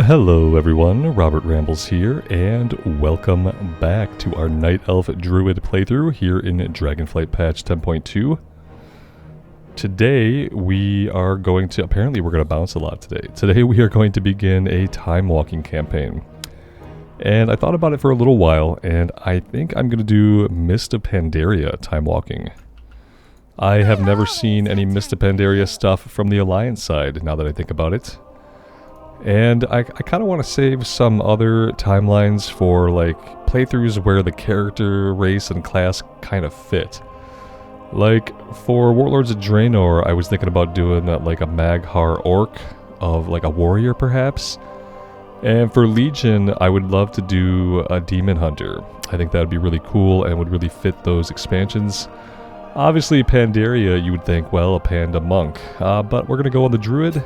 Hello everyone, Robert Rambles here, and welcome back to our Night Elf Druid playthrough here in Dragonflight patch 10.2. Today we are going to, apparently we're going to bounce a lot today. Today we are going to begin a time walking campaign. And I thought about it for a little while, and I think I'm going to do Mist of Pandaria time walking. I have never seen any Mist of Pandaria stuff from the Alliance side, now that I think about it. And I kind of want to save some other timelines for like playthroughs where the character, race, and class kind of fit. Like for Warlords of Draenor, I was thinking about doing like a Maghar Orc of like a warrior perhaps. And for Legion, I would love to do a Demon Hunter. I think that would be really cool and would really fit those expansions. Obviously Pandaria, you would think, well, a Panda Monk. But we're going to go on the Druid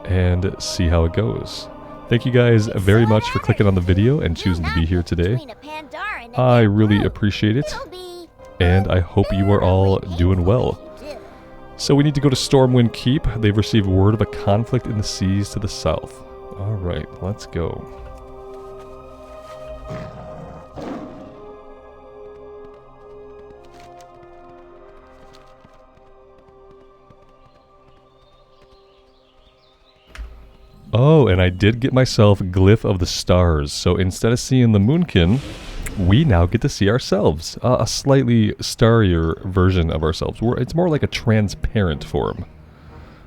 and see how it goes. Thank you guys very much for clicking on the video and choosing to be here today. I really appreciate it, and I hope you are all doing well. So we need to go to Stormwind Keep. They've received word of a conflict in the seas to the south. Alright, let's go. Oh, and I did get myself Glyph of the Stars, so instead of seeing the Moonkin, we now get to see ourselves. A slightly starrier version of ourselves. It's more like a transparent form.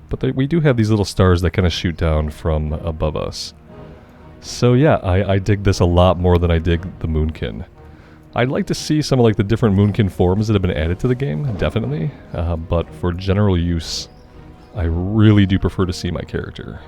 But we do have these little stars that kind of shoot down from above us. So yeah, I dig this a lot more than I dig the Moonkin. I'd like to see some of like the different Moonkin forms that have been added to the game, definitely. But for general use, I really do prefer to see my character.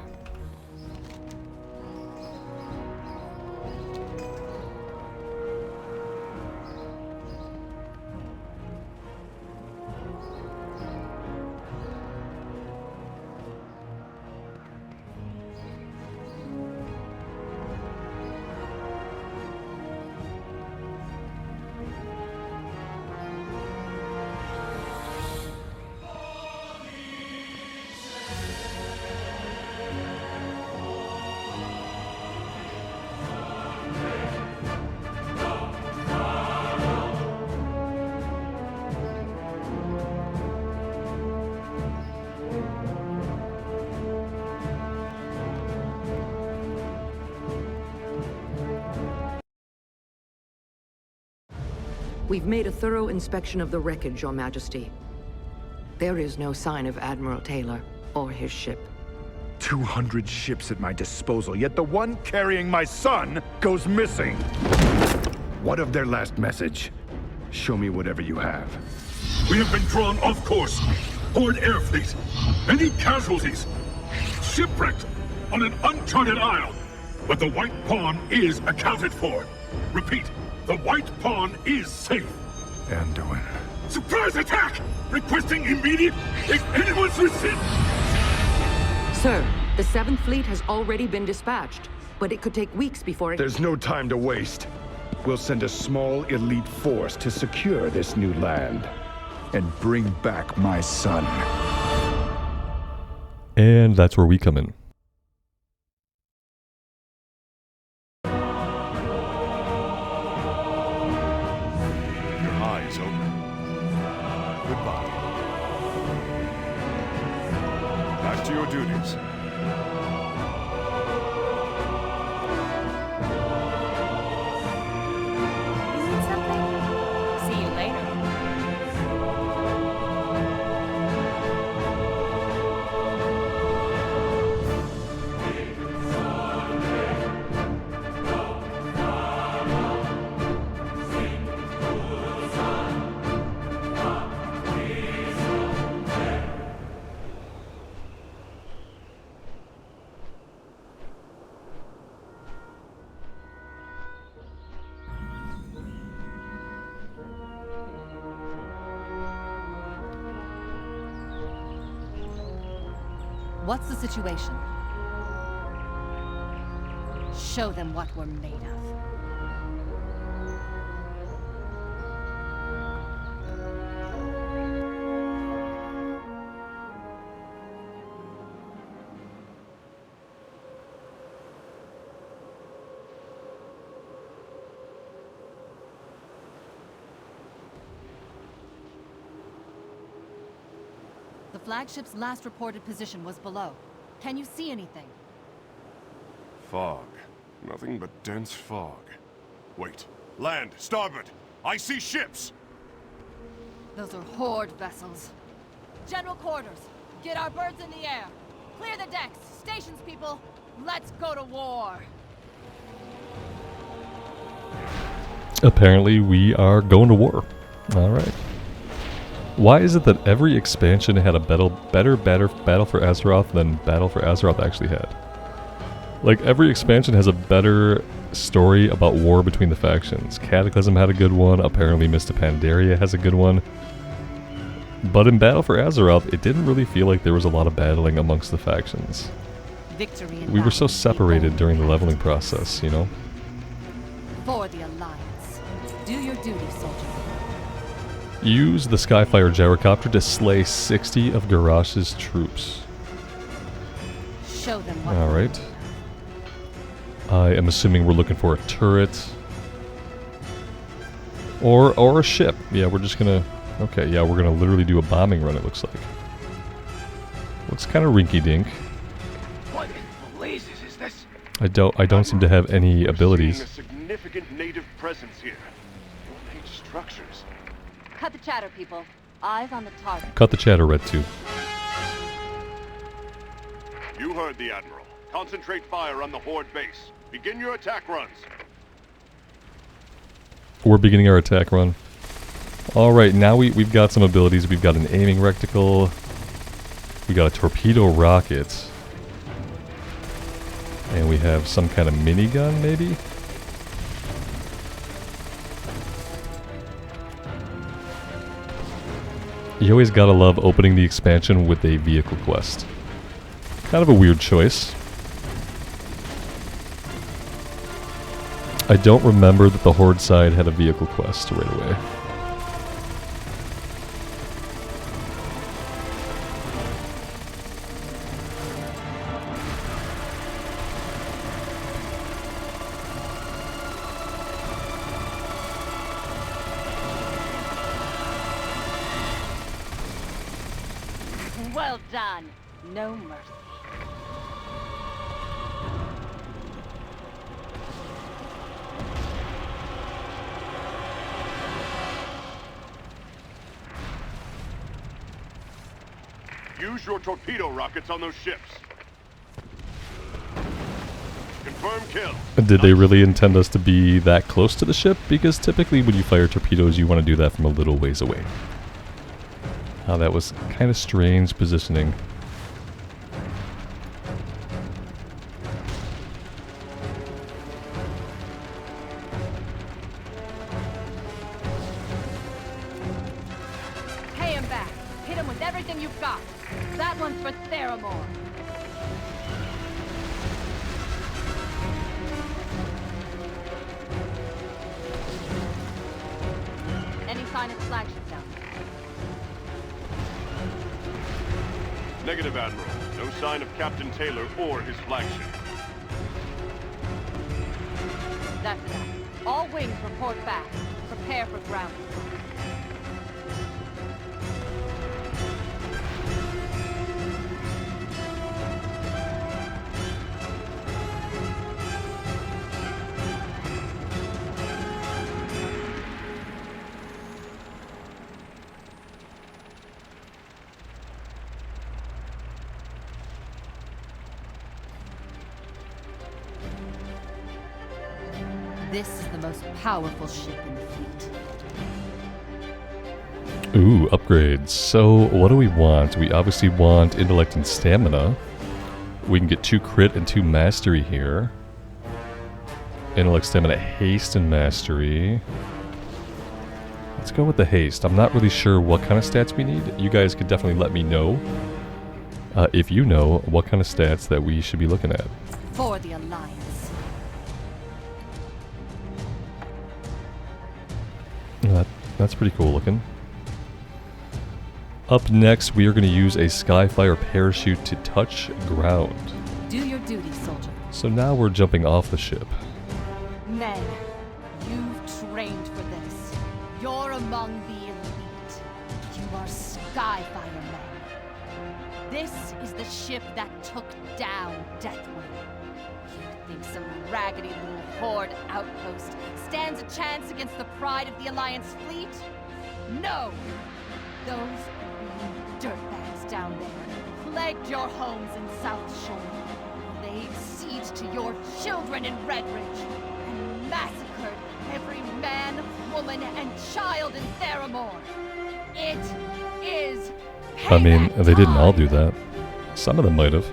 We've made a thorough inspection of the wreckage, Your Majesty. There is no sign of Admiral Taylor or his ship. 200 ships at my disposal, yet the one carrying my son goes missing. What of their last message? Show me whatever you have. We have been drawn off course. Horde air fleet. Many casualties. Shipwrecked on an uncharted isle. But the White Pawn is accounted for. Repeat. The White Pawn is safe. Anduin. Surprise attack! Requesting immediate, if anyone's received. Sir, the 7th Fleet has already been dispatched, but it could take weeks before it... There's no time to waste. We'll send a small elite force to secure this new land and bring back my son. And that's where we come in. Back to your duties. Need something? See you later. What's the situation? Show them what we're made of. flagship's last reported position was below. Can you see anything? Fog. Nothing but dense fog. Wait. Land! Starboard! I see ships! Those are Horde vessels. General quarters, get our birds in the air. Clear the decks, stations, people. Let's go to war. Apparently we are going to war. Alright. Why is it that every expansion had a better Battle for Azeroth than Battle for Azeroth actually had? Like, every expansion has a better story about war between the factions. Cataclysm had a good one, apparently Mist of Pandaria has a good one. But in Battle for Azeroth, it didn't really feel like there was a lot of battling amongst the factions. Victory in We were so battle. separated during the leveling process, you know? For the Alliance. Do your duty, soldier. Use the Skyfire gyrocopter to slay 60 of Garrosh's troops. Show them what. Alright. I am assuming we're looking for a turret. Or a ship. Yeah, we're just gonna... Okay, yeah, we're gonna literally do a bombing run, it looks like. Looks kind of rinky-dink. What in blazes is this? I don't seem to have any We're abilities. seeing a significant native presence here. Ornate structures. Cut the chatter, people. Eyes on the target. Cut the chatter, Red 2. You heard the Admiral. Concentrate fire on the Horde base. Begin your attack runs. We're beginning our attack run. Alright, now we've got some abilities. We've got an aiming reticle. We got a torpedo rocket. And we have some kind of minigun, maybe? You always gotta love opening the expansion with a vehicle quest. Kind of a weird choice. I don't remember that the Horde side had a vehicle quest right away. Well done. No mercy. Use your torpedo rockets on those ships. Confirm kill. Did they really intend us to be that close to the ship? Because typically when you fire torpedoes, you want to do that from a little ways away. Oh, that was kind of strange positioning. Pay him back. Hit him with everything you've got. That one's for Theramore. Any sign of flagship down there? Negative, Admiral. No sign of Captain Taylor or his flagship. That's enough. All wings report back. Prepare for grounding. This is the most powerful ship in the fleet. Ooh, upgrades. So, what do we want? We obviously want intellect and stamina. We can get 2 crit and 2 mastery here. Intellect, stamina, haste, and mastery. Let's go with the haste. I'm not really sure what kind of stats we need. You guys could definitely let me know. If you know what kind of stats that we should be looking at. For the Alliance. That's pretty cool looking. Up next, we are going to use a Skyfire parachute to touch ground. Do your duty, soldier. So now we're jumping off the ship. Men, you've trained for this. You're among the elite. You are Skyfire men. This is the ship that took down Deathwing. You think some raggedy little Horde outpost stands a chance against the pride of the Alliance fleet? No! Those green dirtbags down there plagued your homes in South Shore, laid siege to your children in Redridge, and massacred every man, woman, and child in Theramore. It is I mean, payback they didn't all time. do that. Some of them might have.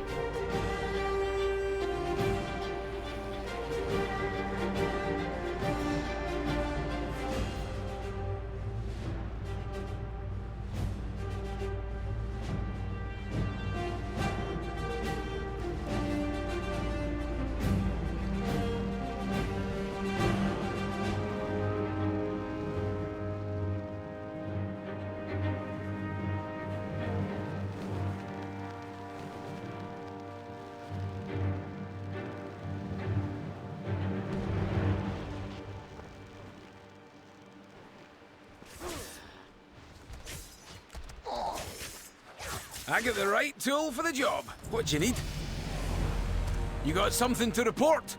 I got the right tool for the job. What you need? You got something to report?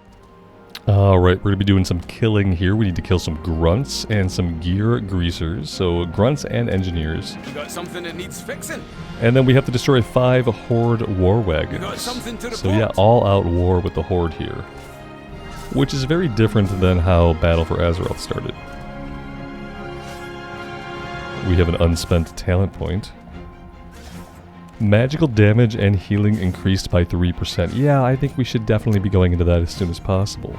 Alright, we're going to be doing some killing here. We need to kill some grunts and some gear greasers. So grunts and engineers. You got something that needs fixing? And then we have to destroy 5 Horde war wagons. You got something to So yeah, report? all out war with the Horde here. Which is very different than how Battle for Azeroth started. We have an unspent talent point. Magical damage and healing increased by 3%. Yeah, I think we should definitely be going into that as soon as possible.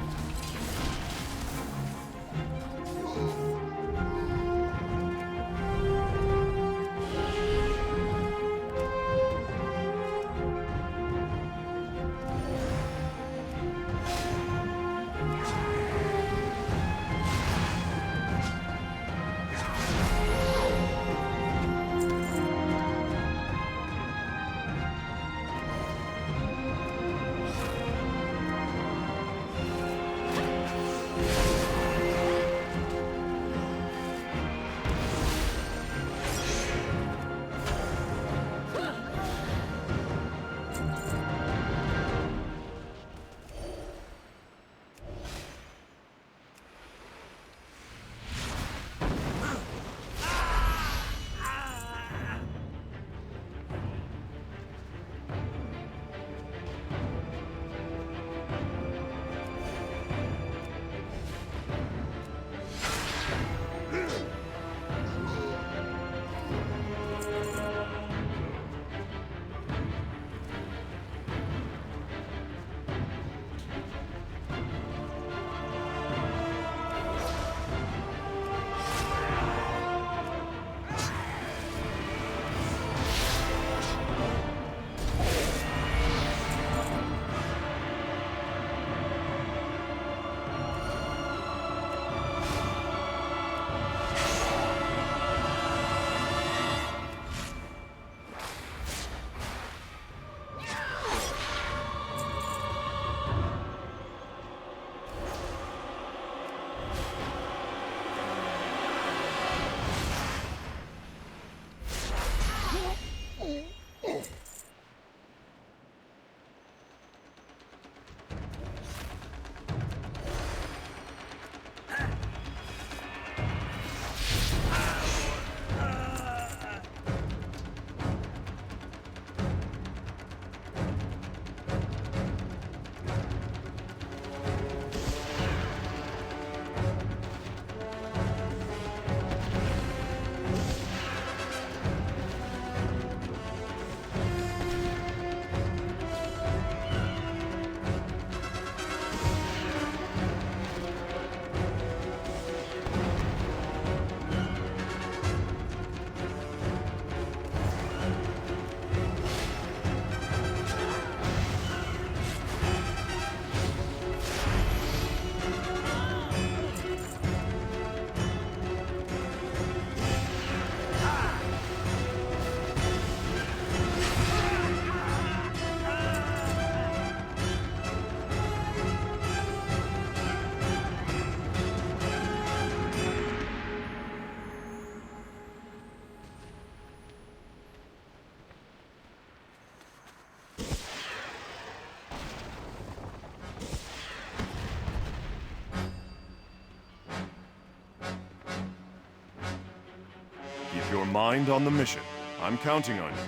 Keep your mind on the mission. I'm counting on you.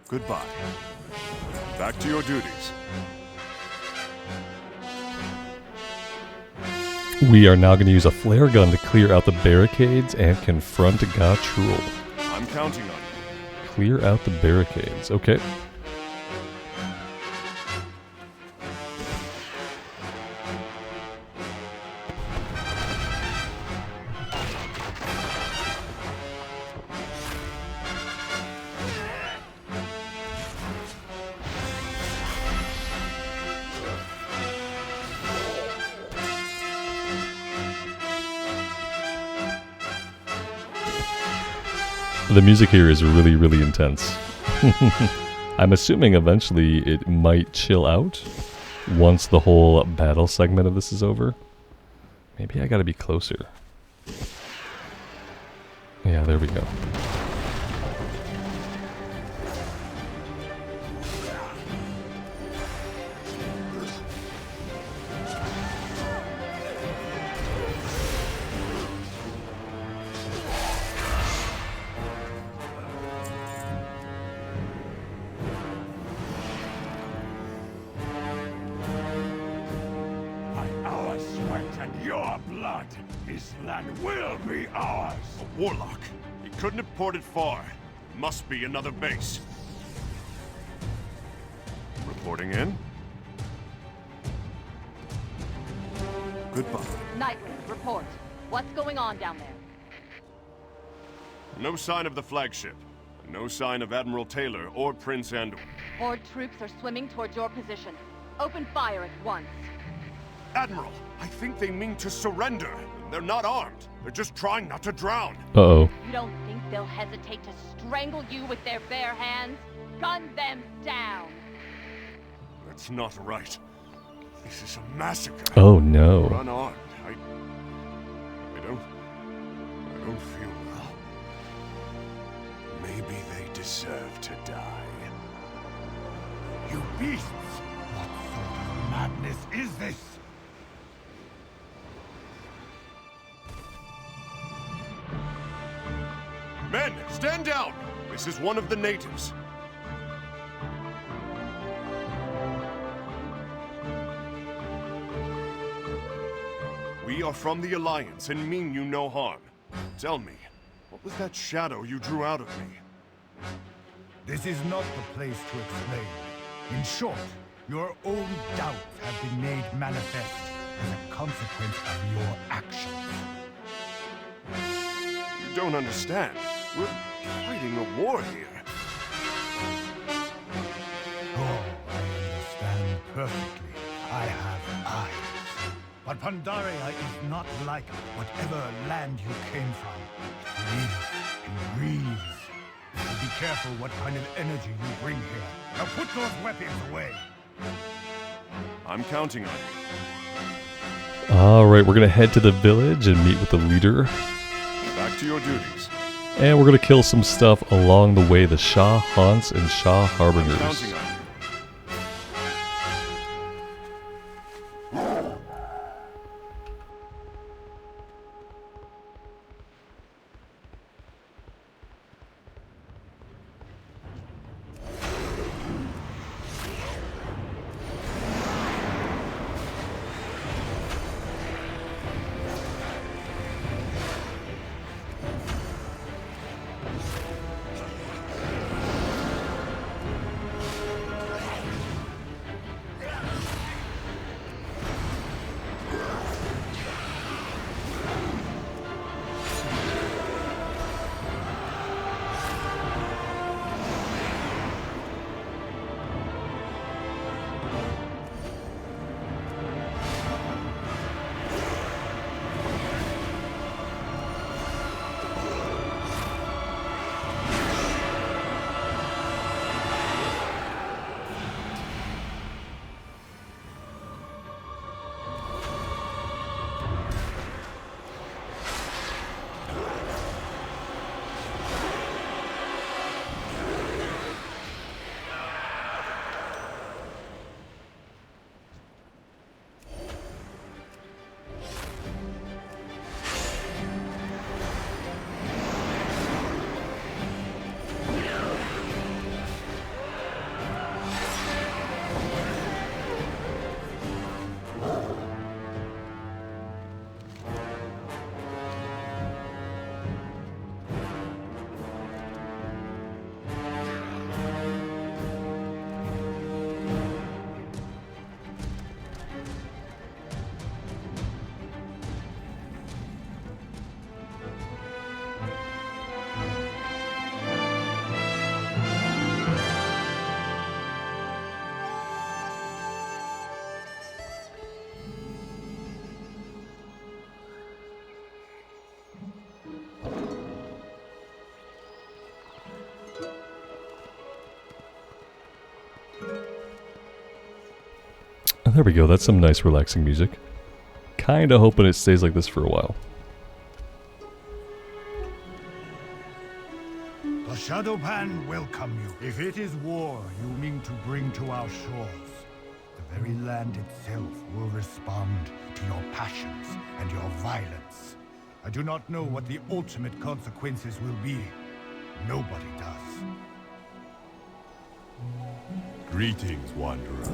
Goodbye. Back to your duties. We are now going to use a flare gun to clear out the barricades and confront Gatrul. I'm counting on you. Clear out the barricades. Okay. The music here is really, really intense. I'm assuming eventually it might chill out once the whole battle segment of this is over. Maybe I gotta be closer. Yeah, there we go. This land will be ours! A warlock. He couldn't have ported far. Must be another base. Reporting in. Goodbye. Nightwing, report. What's going on down there? No sign of the flagship. No sign of Admiral Taylor or Prince Andor. Horde troops are swimming towards your position. Open fire at once. Admiral, I think they mean to surrender. They're not armed. They're just trying not to drown. Uh-oh. You don't think they'll hesitate to strangle you with their bare hands? Gun them down! That's not right. This is a massacre. Oh no. They're unarmed. I don't feel well. Maybe they deserve to die. You beasts! What sort of madness is this? Men, stand down! This is one of the natives. We are from the Alliance and mean you no harm. Tell me, what was that shadow you drew out of me? This is not the place to explain. In short, your own doubts have been made manifest as a consequence of your actions. You don't understand. We're fighting a war here. Oh, I understand perfectly. I have eyes. But Pandaria is not like whatever land you came from. It lives and breathes. So be careful what kind of energy you bring here. Now put those weapons away. I'm counting on you. Alright, we're gonna head to the village and meet with the leader. Back to your duties. And we're gonna kill some stuff along the way. The Shah Haunts and Shah Harbingers. Counting on you. There we go, that's some nice relaxing music. Kinda hoping it stays like this for a while. The Shadowpan welcome you. If it is war you mean to bring to our shores, the very land itself will respond to your passions and your violence. I do not know what the ultimate consequences will be. Nobody does. Greetings, Wanderer.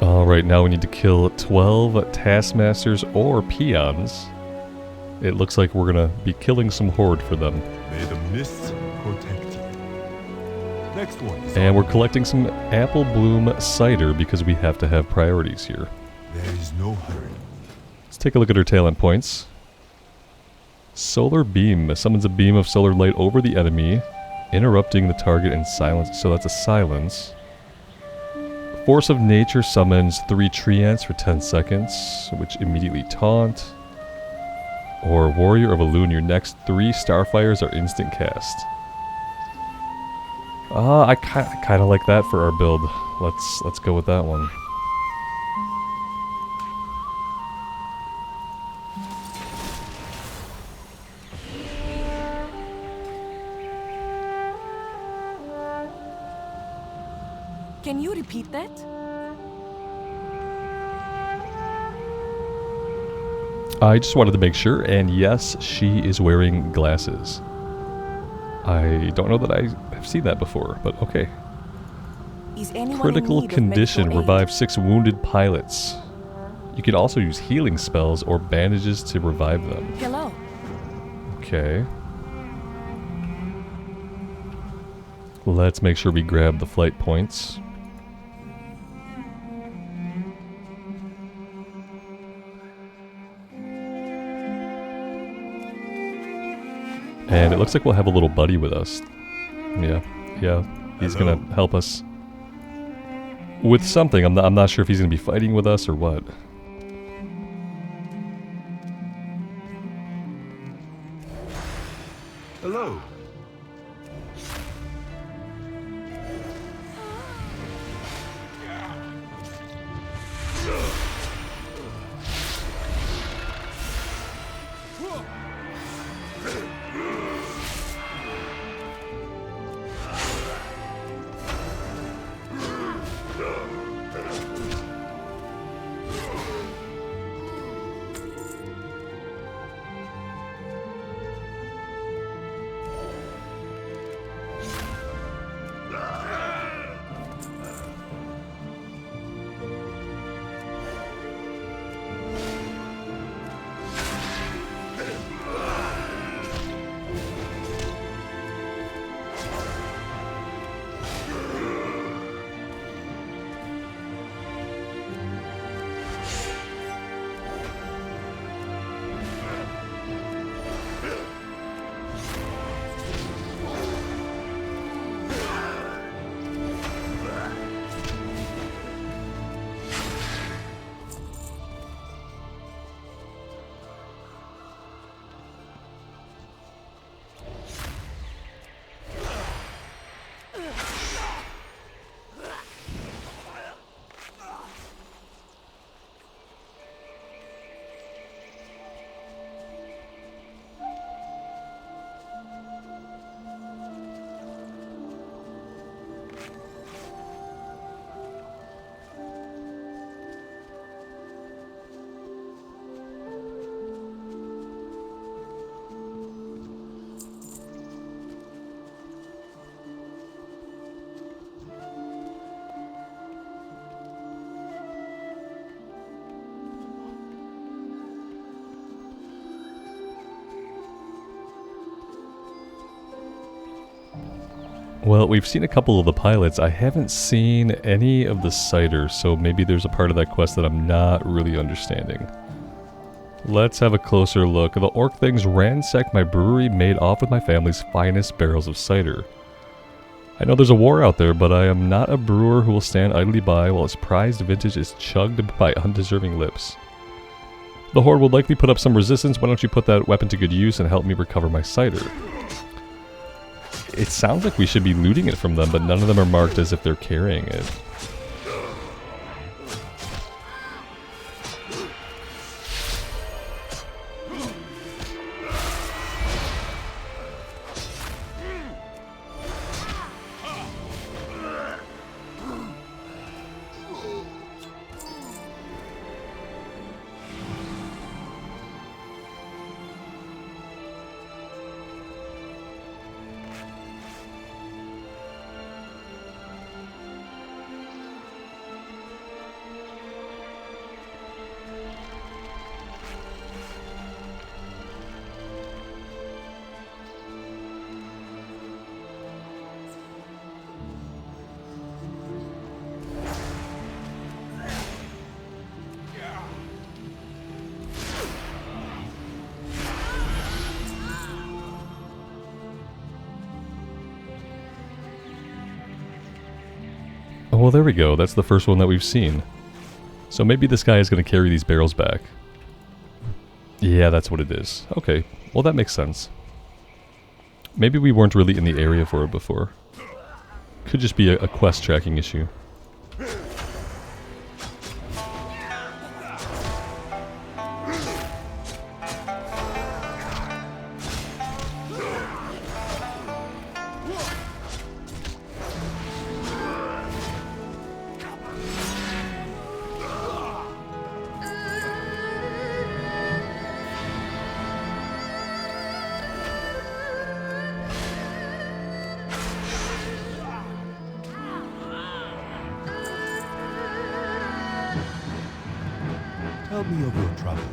Alright, now we need to kill 12 taskmasters or peons. It looks like we're gonna be killing some horde for them. May the mists protect you. Next one is And we're collecting some apple bloom cider because we have to have priorities here. There is no hurry. Let's take a look at her talent points. Solar beam summons a beam of solar light over the enemy, interrupting the target and silence. So that's a silence. Force of Nature summons 3 tree ants for 10 seconds, which immediately taunt. Or Warrior of Elune, your next 3 Starfires are instant cast. I kind of like that for our build. Let's go with that one. Can you repeat that? I just wanted to make sure, and yes, she is wearing glasses. I don't know that I have seen that before, but okay. Is anyone Critical in need condition, of medical revive 6 wounded pilots. You can also use healing spells or bandages to revive them. aid? Hello. Okay. Let's make sure we grab the flight points. And it looks like we'll have a little buddy with us. Yeah, he's Hello. gonna help us with something. I'm not sure if he's gonna be fighting with us or what. Hello. Well, we've seen a couple of the pilots. I haven't seen any of the ciders, so maybe there's a part of that quest that I'm not really understanding. Let's have a closer look. The orc things ransacked my brewery, made off with my family's finest barrels of cider. I know there's a war out there, but I am not a brewer who will stand idly by while his prized vintage is chugged by undeserving lips. The horde will likely put up some resistance. Why don't you put that weapon to good use and help me recover my cider? it sounds like we should be looting it from them, but none of them are marked as if they're carrying it. Well, there we go. That's the first one that we've seen. So maybe this guy is going to carry these barrels back. Yeah, that's what it is. Okay, well that makes sense. Maybe we weren't really in the area for it before. Could just be a quest tracking issue. Tell me of your troubles.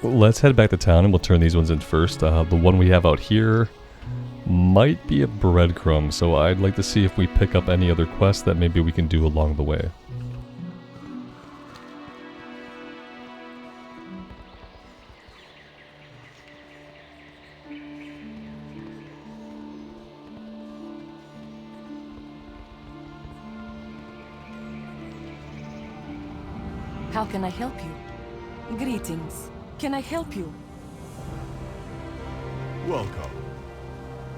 Let's head back to town and we'll turn these ones in first. The one we have out here might be a breadcrumb, so I'd like to see if we pick up any other quests that maybe we can do along the way. How can I help you? Greetings. Can I help you? Welcome.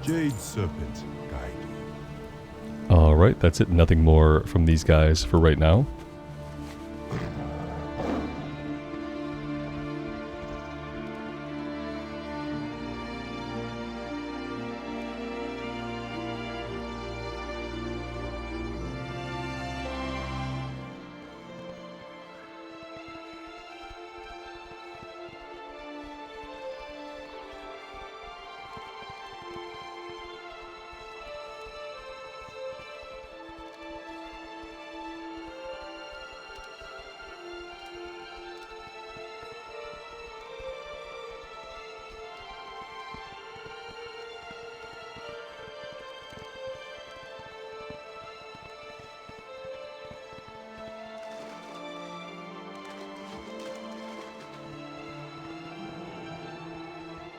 Jade Serpent guide you. Alright, that's it. Nothing more from these guys for right now.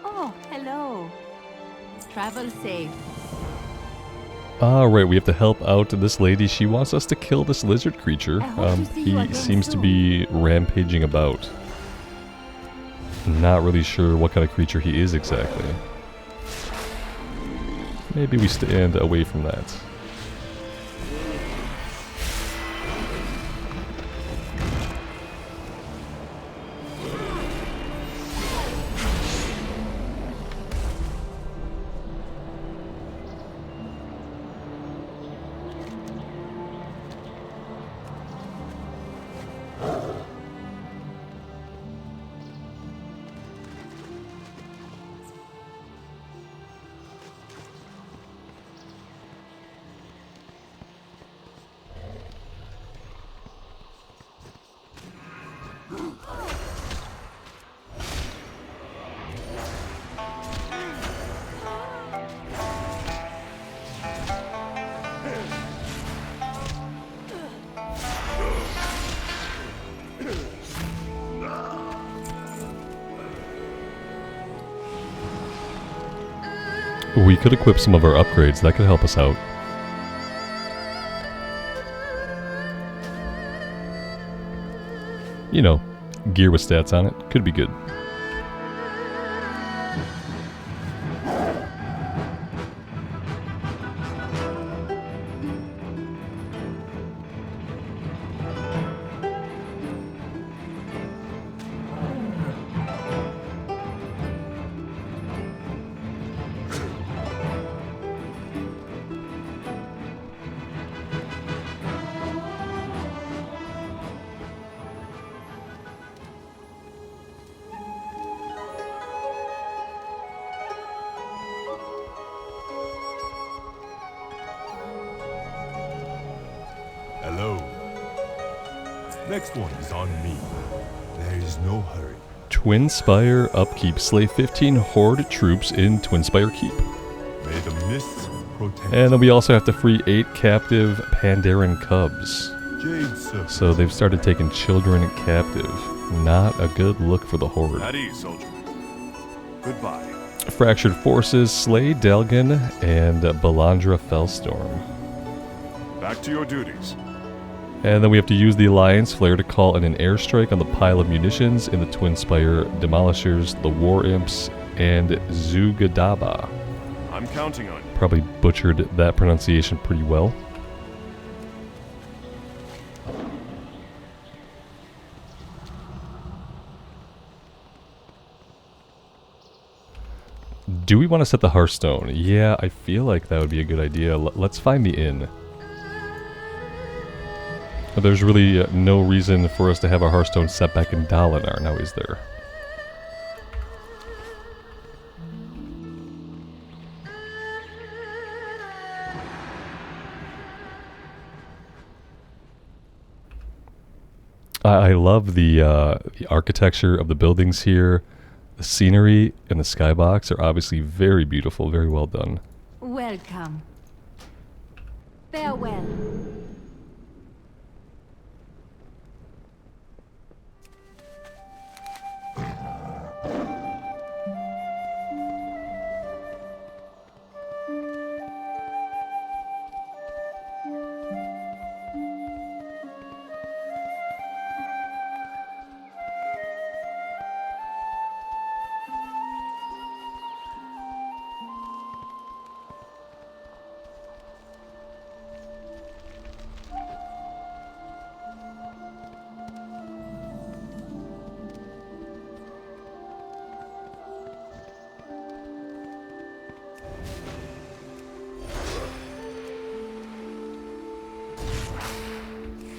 Oh, hello. Travel safe. Alright, we have to help out this lady. She wants us to kill this lizard creature. I hope to see you He again seems to soon. be rampaging about. Not really sure what kind of creature he is exactly. Maybe we stand away from that. We could equip some of our upgrades. That could help us out. You know, gear with stats on it. Could be good. Hello. Next one is on me. There is no hurry. Twin Spire upkeep. Slay 15 Horde troops in Twin Spire Keep. May the mists protect. And then we also have to free 8 captive Pandaren cubs. Jade Serpent. So they've started taking children captive. Not a good look for the Horde. At ease, soldier. Goodbye. Fractured Forces, Slay Delgan, and Balandra Fellstorm. Back to your duties. And then we have to use the Alliance Flare to call in an airstrike on the pile of munitions in the Twin Spire Demolishers, the War Imps, and Zugadaba. I'm counting on you. Probably butchered that pronunciation pretty well. Do we want to set the Hearthstone? Yeah, I feel like that would be a good idea. Let's find the inn. There's really no reason for us to have our Hearthstone set back in Dalinar, now is there? I love the architecture of the buildings here. The scenery and the skybox are obviously very beautiful, very well done. Welcome. Farewell.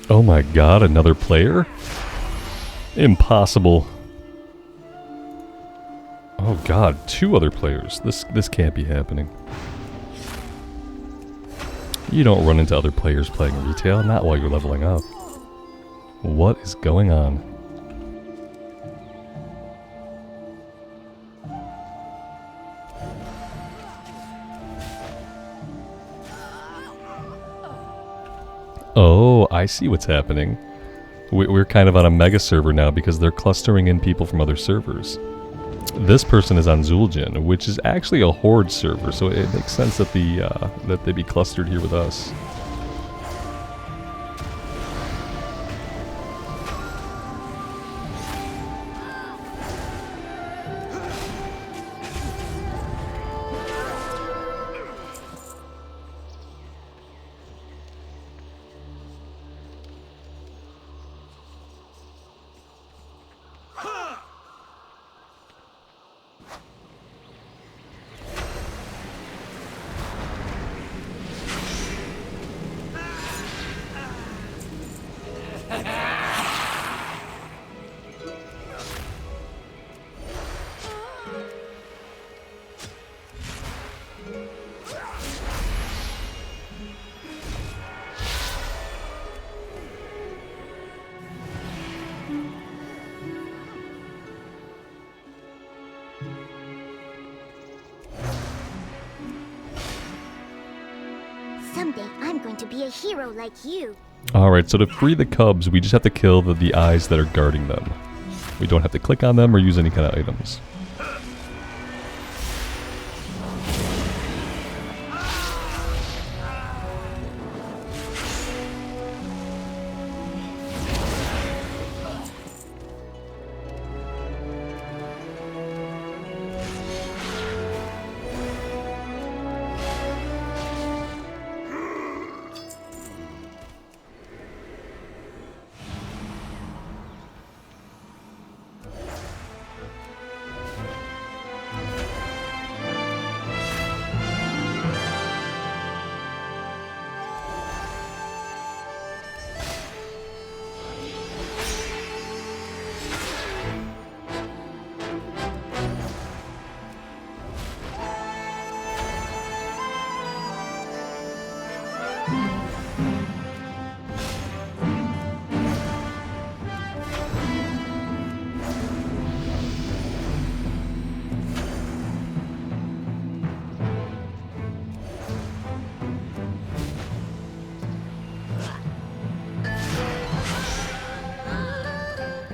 Oh my god, another player? Impossible. Oh god, 2 other players. This can't be happening. You don't run into other players playing retail, not while you're leveling up. What is going on? Oh, I see what's happening. We're kind of on a mega server now because they're clustering in people from other servers. This person is on Zul'jin, which is actually a Horde server, so it makes sense that they be clustered here with us. Someday I'm going to be a hero like you. Alright, so to free the cubs, we just have to kill the eyes that are guarding them. We don't have to click on them or use any kind of items.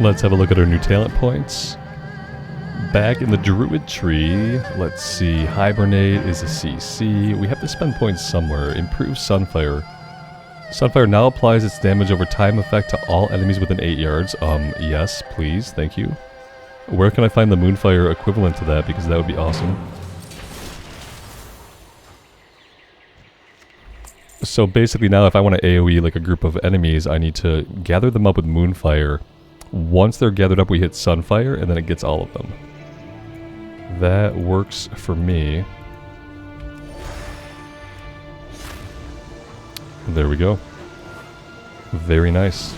Let's have a look at our new talent points. Back in the Druid tree, let's see, Hibernate is a CC. We have to spend points somewhere. Improve Sunfire. Sunfire now applies its damage over time effect to all enemies within 8 yards. Yes, please, thank you. Where can I find the Moonfire equivalent to that? Because that would be awesome. So basically now if I want to AoE like a group of enemies, I need to gather them up with Moonfire. Once they're gathered up, we hit Sunfire, and then it gets all of them. That works for me. There we go. Very nice.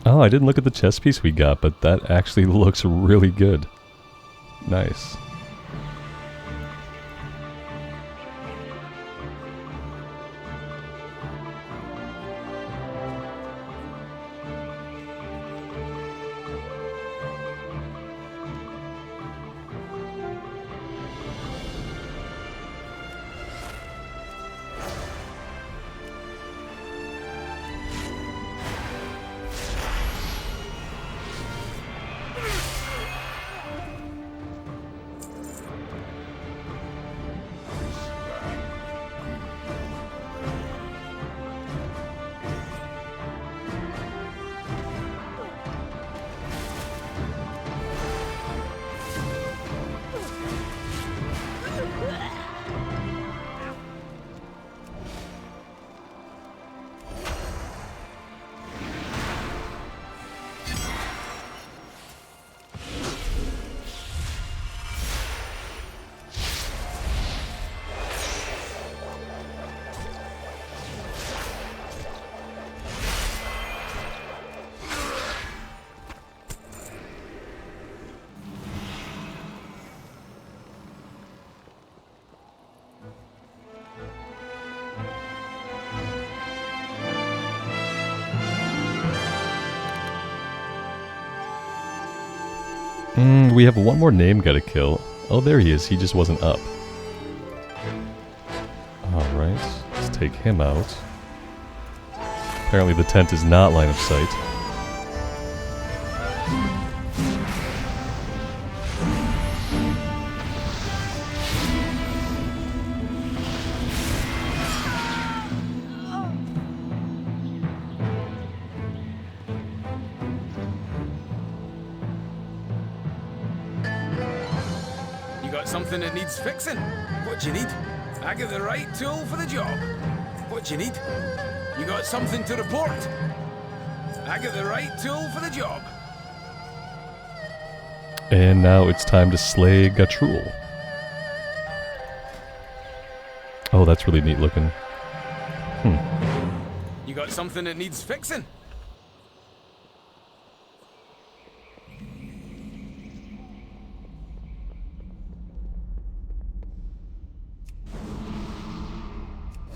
Oh, I didn't look at the chess piece we got, but that actually looks really good. Nice. We have one more name gotta kill. Oh, there he is. He just wasn't up. Alright, let's take him out. Apparently the tent is not line of sight. Something that needs fixing. What you need? I got the right tool for the job. What you need? You got something to report? I got the right tool for the job. And now it's time to slay Gatrul. Oh, that's really neat looking. You got something that needs fixing?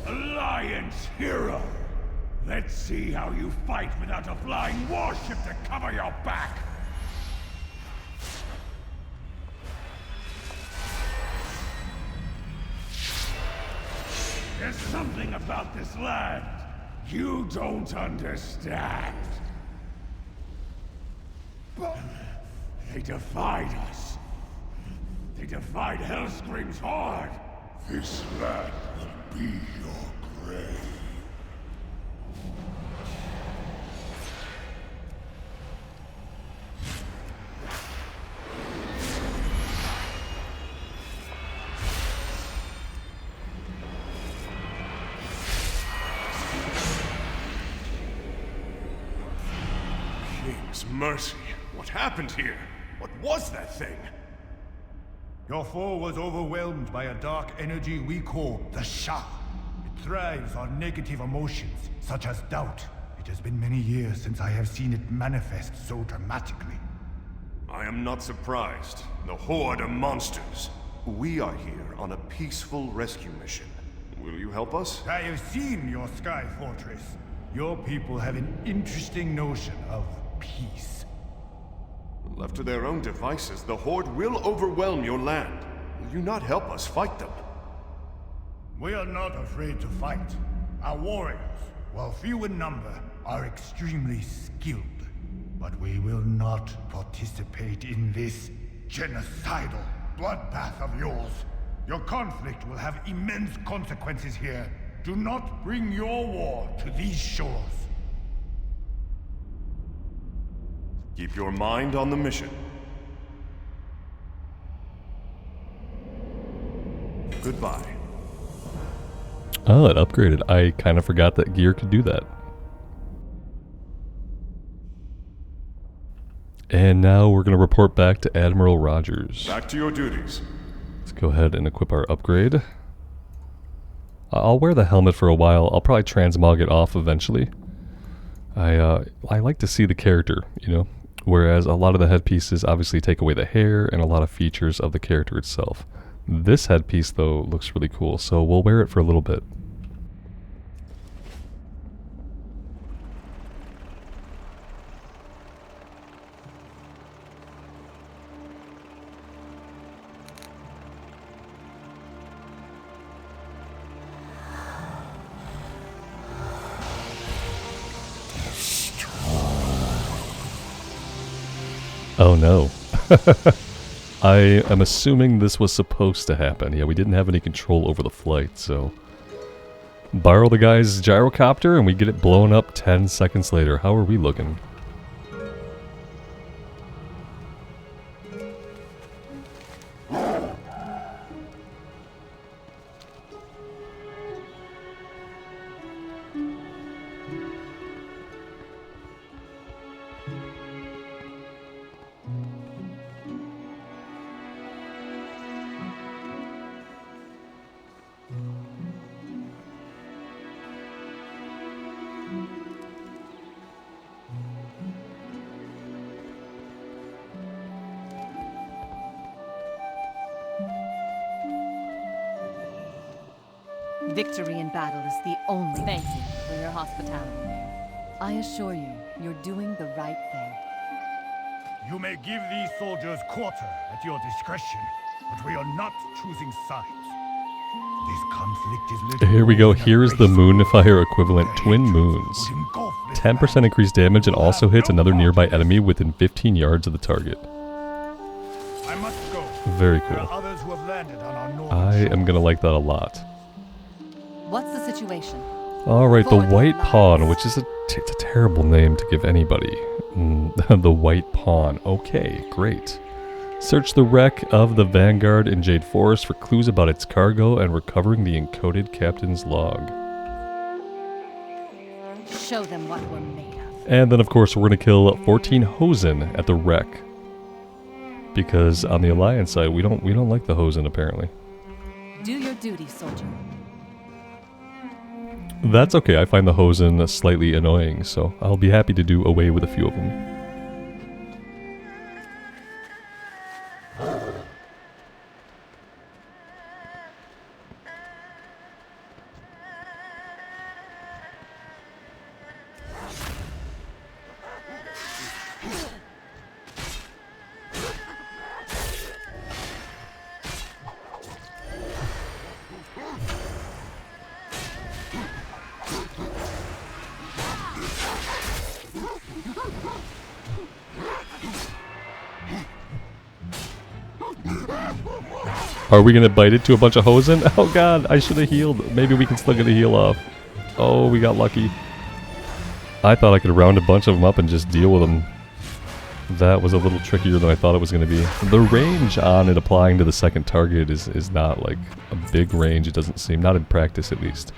Alliance hero! Let's see how you fight without a flying warship to cover your back! There's something about this land you don't understand. They defied us. They defied Hellscream's horde. This land will be your grave. King's mercy. What happened here? What was that thing? Your foe was overwhelmed by a dark energy we call the Shah. It thrives on negative emotions, such as doubt. It has been many years since I have seen it manifest so dramatically. I am not surprised. The Horde are monsters. We are here on a peaceful rescue mission. Will you help us? I have seen your Sky Fortress. Your people have an interesting notion of peace. Left to their own devices, the Horde will overwhelm your land. Will you not help us fight them? We are not afraid to fight. Our warriors, while few in number, are extremely skilled. But we will not participate in this genocidal bloodbath of yours. Your conflict will have immense consequences here. Do not bring your war to these shores. Keep your mind on the mission. Goodbye. Oh, it upgraded. I kind of forgot that gear could do that. And now we're going to report back to Admiral Rogers. Back to your duties. Let's go ahead and equip our upgrade. I'll wear the helmet for a while. I'll probably transmog it off eventually. I like to see the character, you know? Whereas a lot of the headpieces obviously take away the hair and a lot of features of the character itself. This headpiece, though, looks really cool, so we'll wear it for a little bit. Oh no. I am assuming this was supposed to happen. Yeah, we didn't have any control over the flight, so... Borrow the guy's gyrocopter and we get it blown up 10 seconds later. How are we looking? Victory in battle is the only... Thank you for your hospitality. I assure you, you're doing the right thing. You may give these soldiers quarter at your discretion, but we are not choosing sides. This conflict is little. Here we go. Here's the Moonfire equivalent, Twin Moons. 10% increased damage and also hits another nearby enemy within 15 yards of the target. I must go. Very cool. There are others who have landed on our northern I shore. am gonna like that a lot. What's the situation? Alright, the White Pawn, which is it's a terrible name to give anybody. The White Pawn. Okay, great. Search the wreck of the Vanguard in Jade Forest for clues about its cargo and recovering the encoded captain's log. Show them what we're made of. And then, of course, we're going to kill 14 Hosen at the wreck. Because on the Alliance side, we don't like the Hosen, apparently. Do your duty, soldier. That's okay, I find the Hosen slightly annoying, so I'll be happy to do away with a few of them. Are we gonna bite it to a bunch of Hosen? Oh god, I should have healed. Maybe we can still get a heal off. Oh, we got lucky. I thought I could round a bunch of them up and just deal with them. That was a little trickier than I thought it was gonna be. The range on it applying to the second target is not like a big range, it doesn't seem. Not in practice, at least.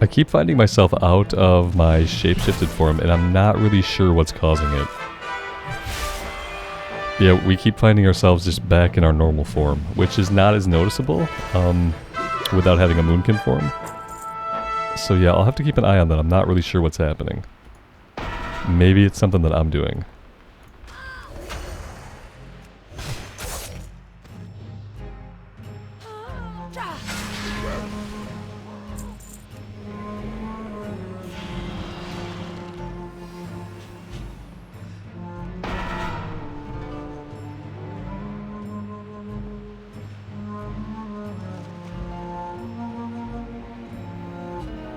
I keep finding myself out of my shapeshifted form, and I'm not really sure what's causing it. Yeah, we keep finding ourselves just back in our normal form, which is not as noticeable without having a Moonkin form. So yeah, I'll have to keep an eye on that. I'm not really sure what's happening. Maybe it's something that I'm doing.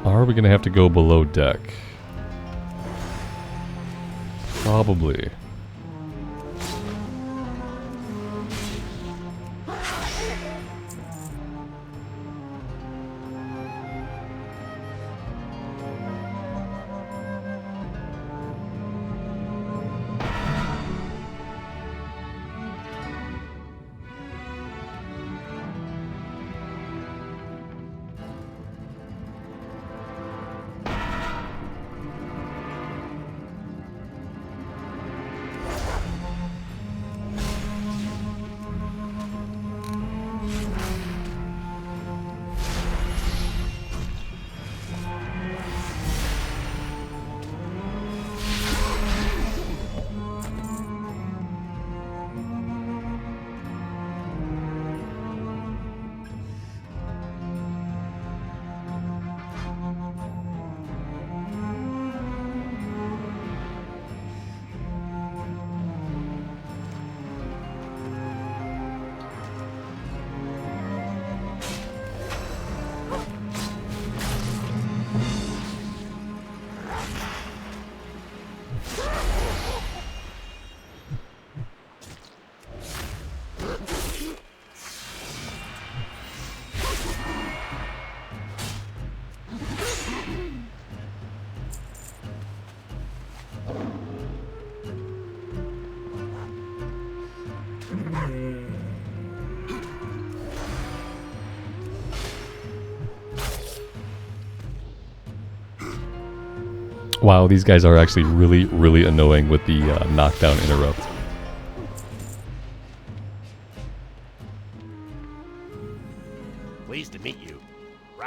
Are we gonna have to go below deck? Probably. Wow, these guys are actually really, really annoying with the knockdown interrupt.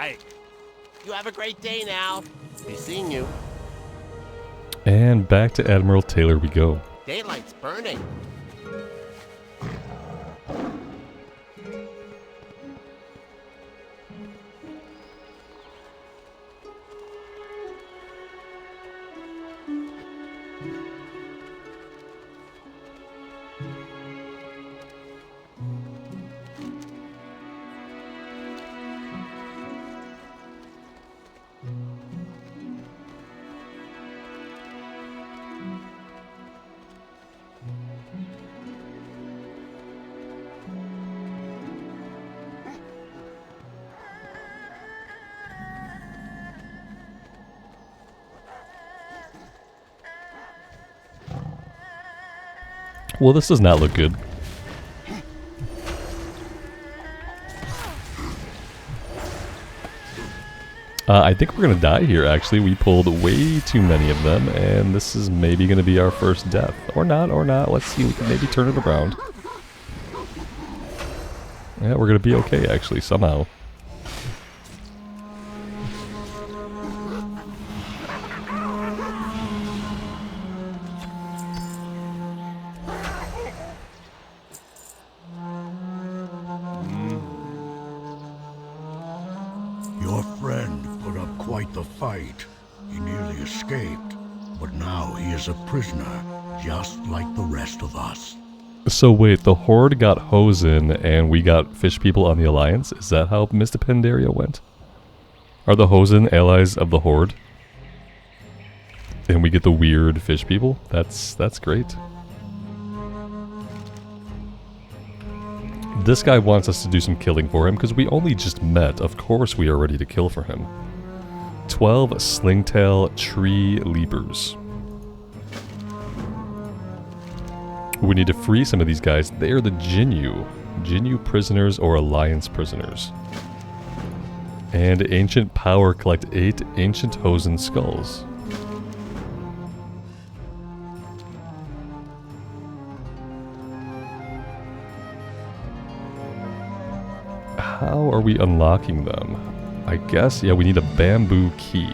right. You have a great day now. Be seeing you. And back to Admiral Taylor we go. Daylight's burning. Well, this does not look good. I think we're gonna die here, actually. We pulled way too many of them, and this is maybe gonna be our first death. Or not, or not. Let's see, we can maybe turn it around. Yeah, we're gonna be okay, actually, somehow. Your friend put up quite the fight. He nearly escaped, but now he is a prisoner, just like the rest of us. So wait, the Horde got Hosen and we got fish people on the Alliance? Is that how Mr. Pandaria went? Are the Hosen allies of the Horde? And we get the weird fish people? That's great. This guy wants us to do some killing for him because we only just met. Of course we are ready to kill for him. 12 Slingtail Tree Leapers. We need to free some of these guys. They are the Jinyu prisoners or Alliance prisoners. And Ancient Power, collect 8 Ancient Hosen Skulls. How are we unlocking them? I guess, yeah, we need a bamboo key.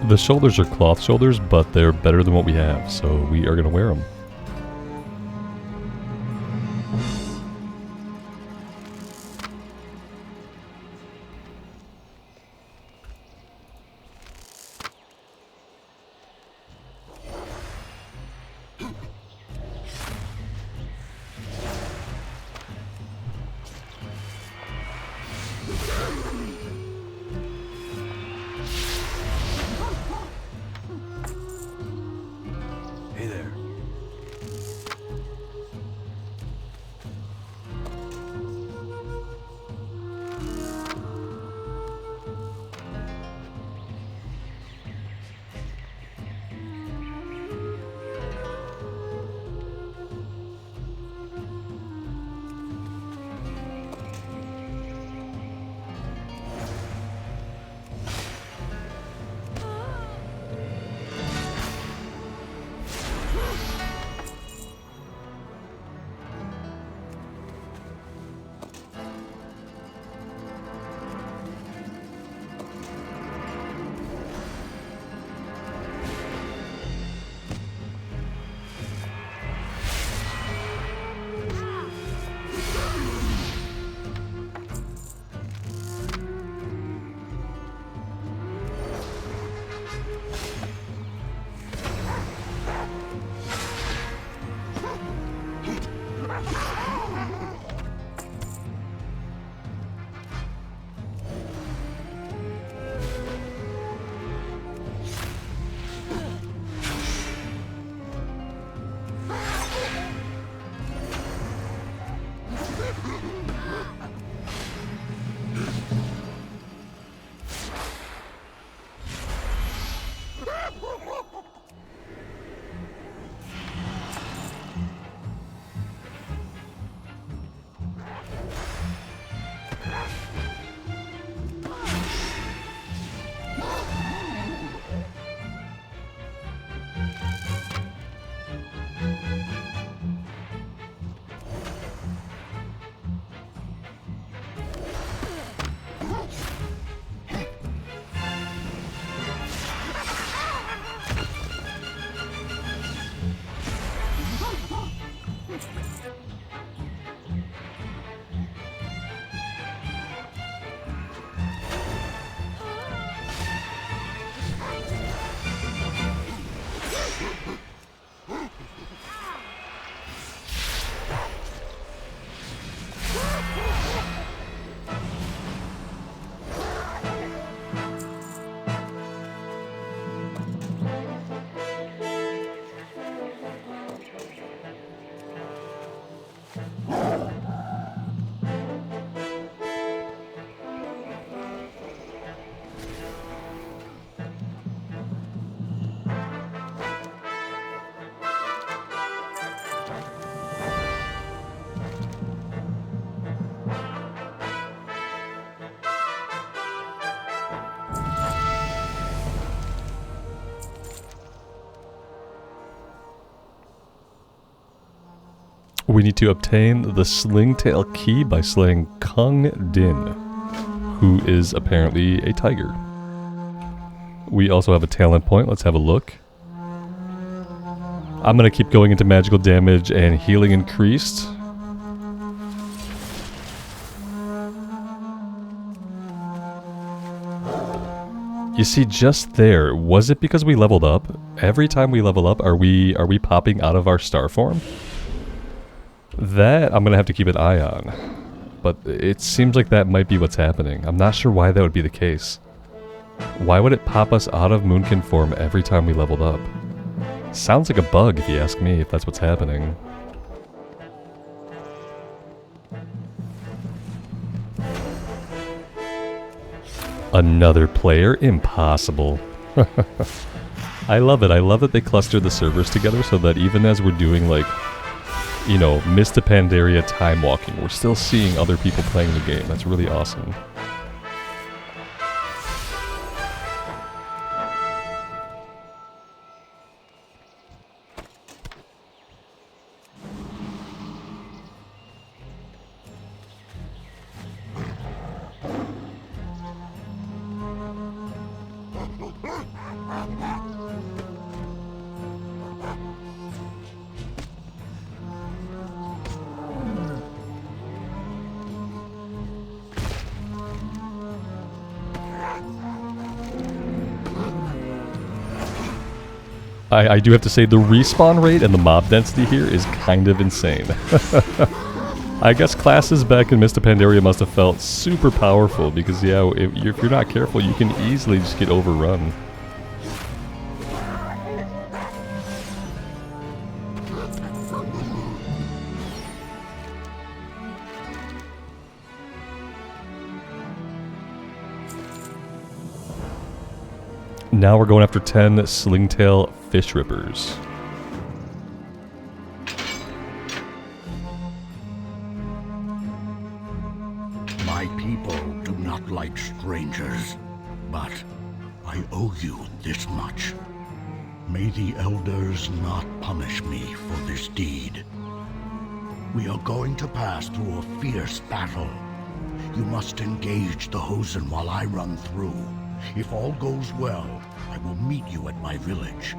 The shoulders are cloth shoulders, but they're better than what we have, so we are going to wear them. We need to obtain the Slingtail Key by slaying Kung Din, who is apparently a tiger. We also have a talent point. Let's have a look. I'm going to keep going into magical damage and healing increased. You see, just there, was it because we leveled up? Every time we level up, are we popping out of our star form? That I'm gonna have to keep an eye on. But it seems like that might be what's happening. I'm not sure why that would be the case. Why would it pop us out of Moonkin form every time we leveled up? Sounds like a bug if you ask me, if that's what's happening. Another player? Impossible. I love it. I love that they cluster the servers together so that even as we're doing, like, you know, Mr. Pandaria time walking, we're still seeing other people playing the game. That's really awesome. I do have to say the respawn rate and the mob density here is kind of insane. I guess classes back in Mr. Pandaria must have felt super powerful because, yeah, if you're not careful, you can easily just get overrun. Now we're going after 10 Slingtail Fish Rippers. My people do not like strangers, but I owe you this much. May the elders not punish me for this deed. We are going to pass through a fierce battle. You must engage the Hosen while I run through. If all goes well, I will meet you at my village.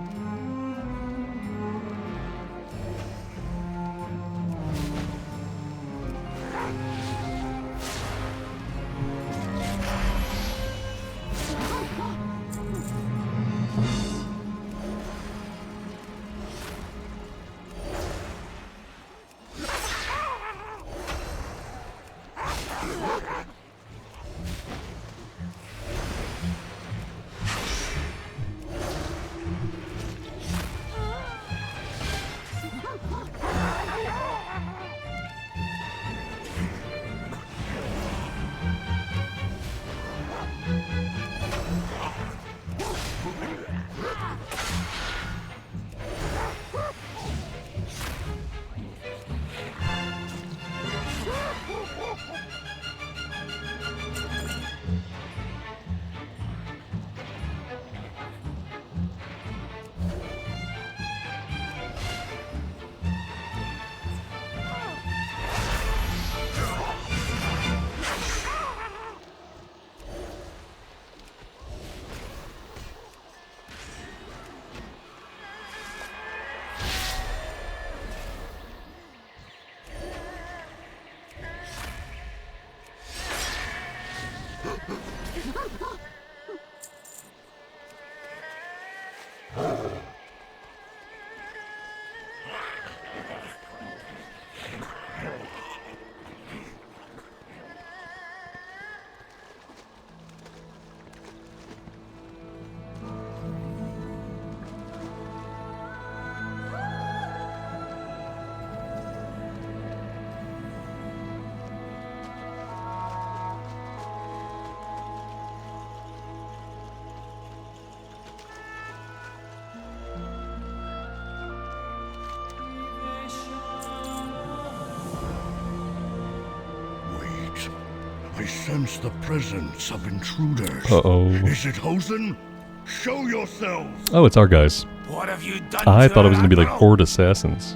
I sense the presence of intruders. Uh-oh. Is it Hosen? Show yourselves! Oh, it's our guys. What have you done? I thought it was going to be like Horde Assassins.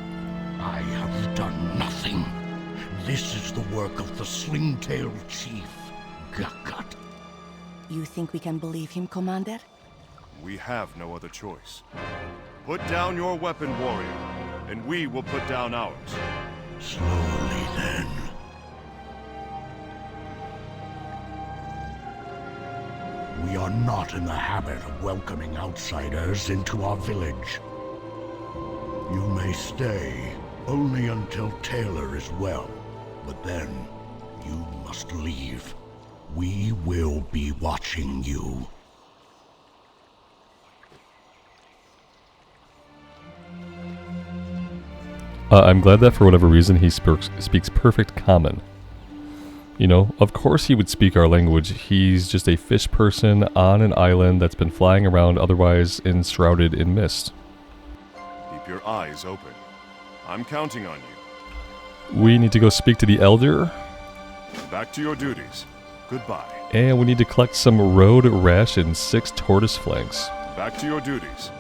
I have done nothing. This is the work of the sling-tailed chief, Gakut. You think we can believe him, Commander? We have no other choice. Put down your weapon, warrior, and we will put down ours. Slowly, then. We are not in the habit of welcoming outsiders into our village. You may stay, only until Taylor is well. But then, you must leave. We will be watching you. I'm glad that for whatever reason he speaks perfect common. You know, of course he would speak our language. He's just a fish person on an island that's been flying around otherwise enshrouded in mist. Keep your eyes open. I'm counting on you. We need to go speak to the elder. Back to your duties. Goodbye. And we need to collect some road rash and 6 tortoise flanks. Back to your duties.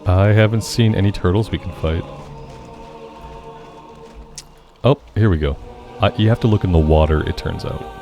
I haven't seen any turtles we can fight. Oh, here we go. You have to look in the water, it turns out.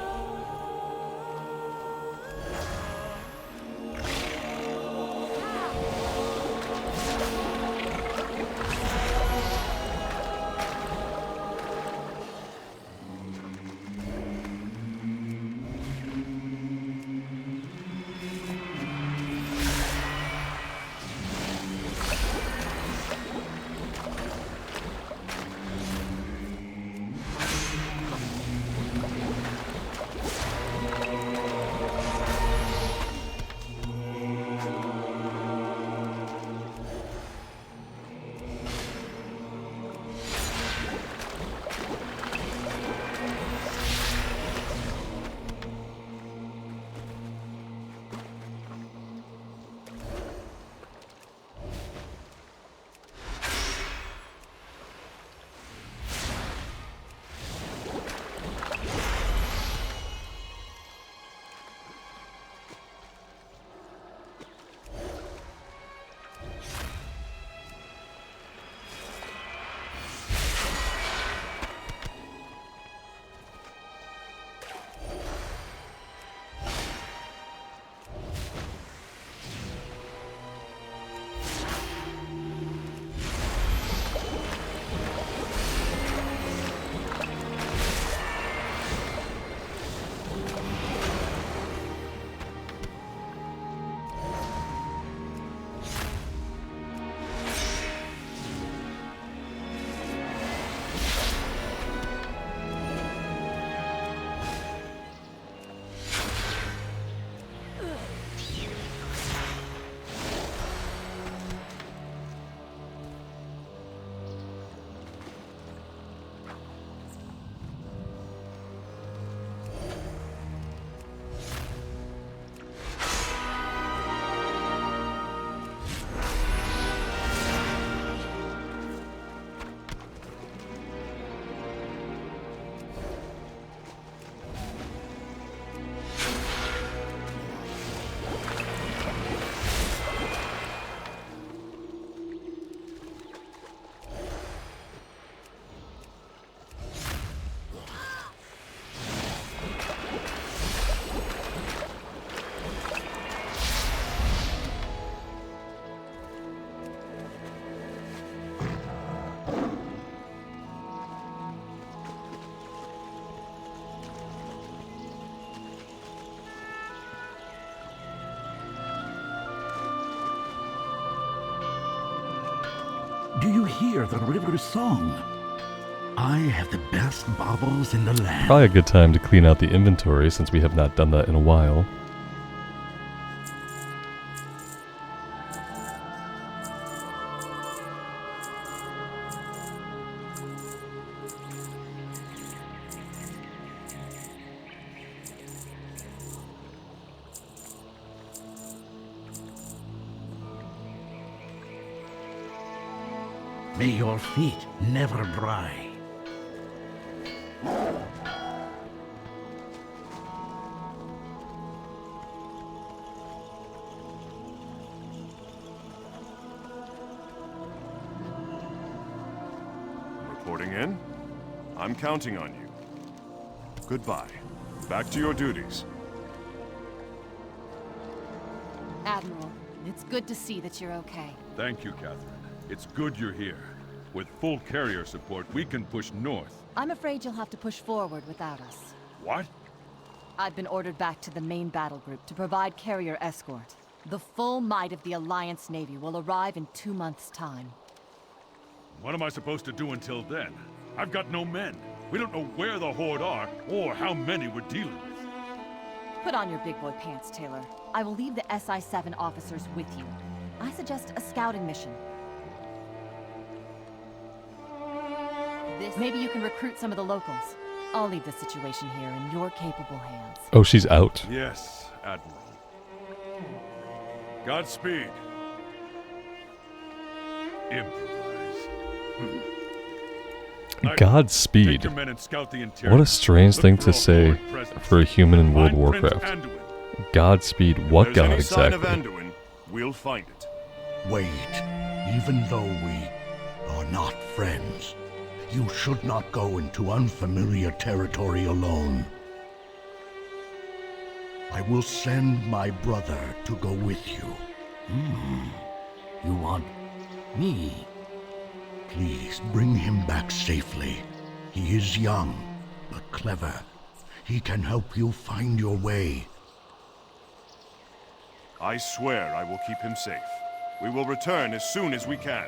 hear the river's song. I have the best baubles in the land. Probably a good time to clean out the inventory since we have not done that in a while. May your feet never dry. Reporting in? I'm counting on you. Goodbye. Back to your duties. Admiral, it's good to see that you're okay. Thank you, Catherine. It's good you're here. With full carrier support, we can push north. I'm afraid you'll have to push forward without us. What? I've been ordered back to the main battle group to provide carrier escort. The full might of the Alliance Navy will arrive in 2 months' time. What am I supposed to do until then? I've got no men. We don't know where the Horde are, or how many we're dealing with. Put on your big boy pants, Taylor. I will leave the SI-7 officers with you. I suggest a scouting mission. Maybe you can recruit some of the locals. I'll leave the situation here in your capable hands. Oh, she's out. Yes, Admiral. Godspeed. Improvise. Godspeed. Take your men and scout the interior. What a strange Look thing for to a say Horde presence. for a human in World Find Prince Warcraft. Anduin. Godspeed. What If there's god any sign exactly? of Anduin, we'll find it. Wait, even though we are not friends, you should not go into unfamiliar territory alone. I will send my brother to go with you. You want me? Please bring him back safely. He is young, but clever. He can help you find your way. I swear I will keep him safe. We will return as soon as we can.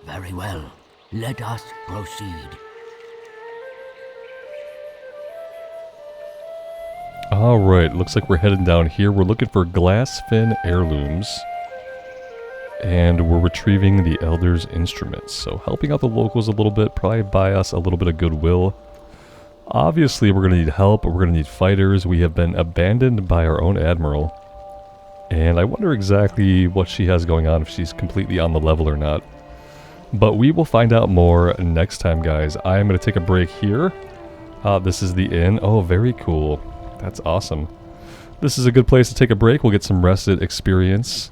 Very well. Let us proceed. Alright, looks like we're heading down here. We're looking for glass fin heirlooms. And we're retrieving the Elder's instruments. So helping out the locals a little bit, probably buy us a little bit of goodwill. Obviously, we're going to need help. We're going to need fighters. We have been abandoned by our own admiral. And I wonder exactly what she has going on, if she's completely on the level or not. But we will find out more next time, guys. I am going to take a break here. This is the inn. Oh, very cool. That's awesome. This is a good place to take a break. We'll get some rested experience.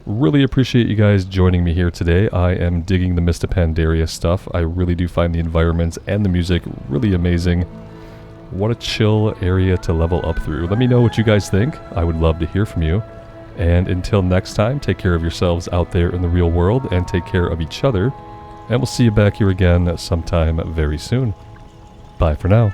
Really appreciate you guys joining me here today. I am digging the Mist of Pandaria stuff. I really do find the environments and the music really amazing. What a chill area to level up through. Let me know what you guys think. I would love to hear from you. And until next time, take care of yourselves out there in the real world and take care of each other. And we'll see you back here again sometime very soon. Bye for now.